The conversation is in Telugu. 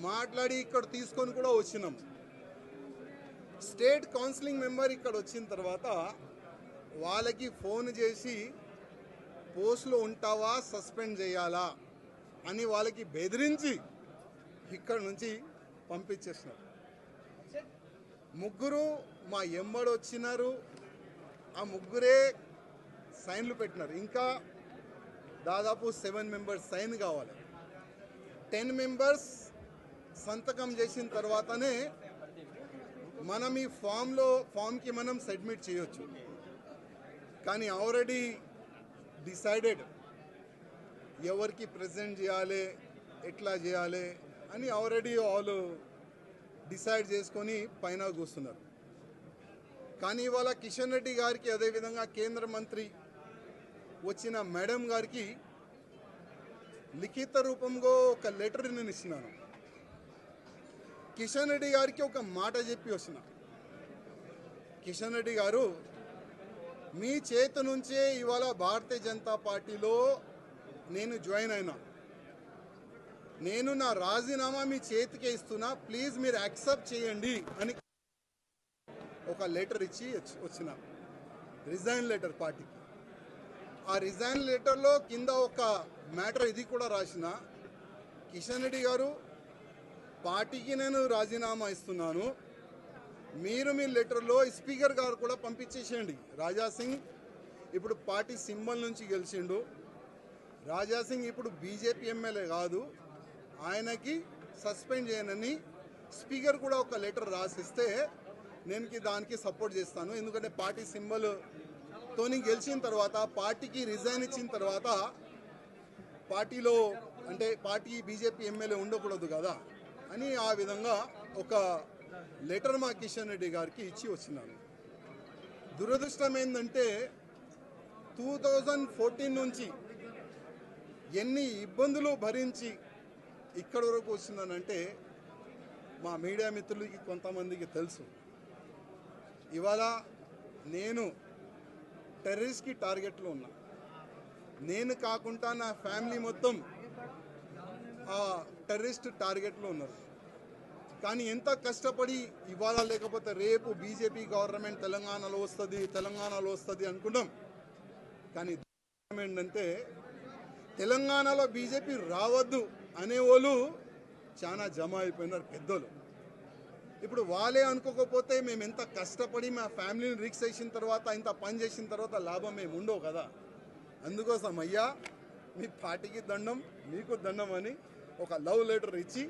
మాట్లాడి ఇక్కడ తీసుకొని కూడా వచ్చినాం. స్టేట్ కౌన్సిలింగ్ మెంబర్ ఇక్కడ వచ్చిన తర్వాత వాళ్ళకి ఫోన్ చేసి పోస్టులో ఉంటావా సస్పెండ్ చేయాలా అని వాళ్ళకి బెదిరించి ఇక్కడ నుంచి పంపించేసినారు. ముగ్గురు మా ఎంబడి వచ్చినారు. ఆ ముగ్గురే సైన్లు పెట్టినారు. ఇంకా దాదాపు 7 మెంబర్స్ సైన్ కావాలి. 10 మెంబర్స్ సంతకం చేసిన తర్వాతనే మనం ఈ ఫామ్కి మనం సబ్మిట్ చేయొచ్చు. కానీ ఆల్రెడీ డిసైడెడ్ ఎవరికి ప్రెజెంట్ చేయాలి, ఎట్లా చేయాలి అని ఆల్రెడీ వాళ్ళు డిసైడ్ చేసుకొని పైన కూస్తున్నారు. కానీ ఇవాళ కిషన్ రెడ్డి గారికి, అదేవిధంగా కేంద్ర మంత్రి వచ్చిన మేడం గారికి లిఖిత రూపంలో ఒక లెటర్ నేను ఇచ్చినాను. కిషన్ రెడ్డి గారికి ఒక మాట చెప్పి వచ్చిన, కిషన్ రెడ్డి గారు మీ చేతి నుంచే ఇవాళ భారతీయ జనతా పార్టీలో నేను జాయిన్ అయినా, నేను నా రాజీనామా మీ చేతికే ఇస్తున్నా, ప్లీజ్ మీరు యాక్సెప్ట్ చేయండి అని ఒక లెటర్ ఇచ్చి వచ్చిన, రిజైన్ లెటర్ పార్టీకి. ఆ రిజైన్ లెటర్లో కింద ఒక మ్యాటర్ ఇది కూడా రాసిన, కిషన్ రెడ్డి గారు పార్టీకి నేను రాజీనామా ఇస్తున్నాను, మీరు మీ లెటర్లో స్పీకర్ గారు కూడా పంపించేసేయండి. రాజాసింగ్ ఇప్పుడు పార్టీ సింబల్ నుంచి గెలిచిండు. రాజాసింగ్ ఇప్పుడు బీజేపీ ఎమ్మెల్యే కాదు, ఆయనకి సస్పెండ్ చేయనని స్పీకర్ కూడా ఒక లెటర్ రాసిస్తే నేను దానికి సపోర్ట్ చేస్తాను. ఎందుకంటే పార్టీ సింబల్తోని గెలిచిన తర్వాత, పార్టీకి రిజైన్ ఇచ్చిన తర్వాత పార్టీలో అంటే పార్టీ బీజేపీ ఎమ్మెల్యే ఉండకూడదు కదా అని ఆ విధంగా ఒక లెటర్ మా కిషన్ రెడ్డి గారికి ఇచ్చి వచ్చినాను. దురదృష్టం ఏంటంటే 2014 నుంచి ఎన్ని ఇబ్బందులు భరించి ఇక్కడి వరకు వచ్చినానంటే మా మీడియా మిత్రులకి కొంతమందికి తెలుసు. ఇవాళ నేను టెర్రరిస్ట్కి టార్గెట్లో ఉన్నా. నేను కాకుండా నా ఫ్యామిలీ మొత్తం ఆ టెర్రరిస్ట్ టార్గెట్లో ఉన్నారు. కానీ ఎంత కష్టపడి ఇవాళ లేకపోతే రేపు బీజేపీ గవర్నమెంట్ తెలంగాణలో వస్తుంది అనుకున్నాం. కానీ ఏంటంటే తెలంగాణలో బీజేపీ రావద్దు అనేవాళ్ళు చాలా జమ అయిపోయినారు పెద్దలు. ఇప్పుడు వాళ్ళే అనుకోకపోతే మేము ఎంత కష్టపడి మా ఫ్యామిలీని రిక్స్ చేసిన తర్వాత, ఇంత పని చేసిన తర్వాత లాభం మేము ఉండవు కదా. అందుకోసం అయ్యా మీ పార్టీకి దండం, మీకు దండం అని ఒక లవ్ లెటర్ ఇచ్చి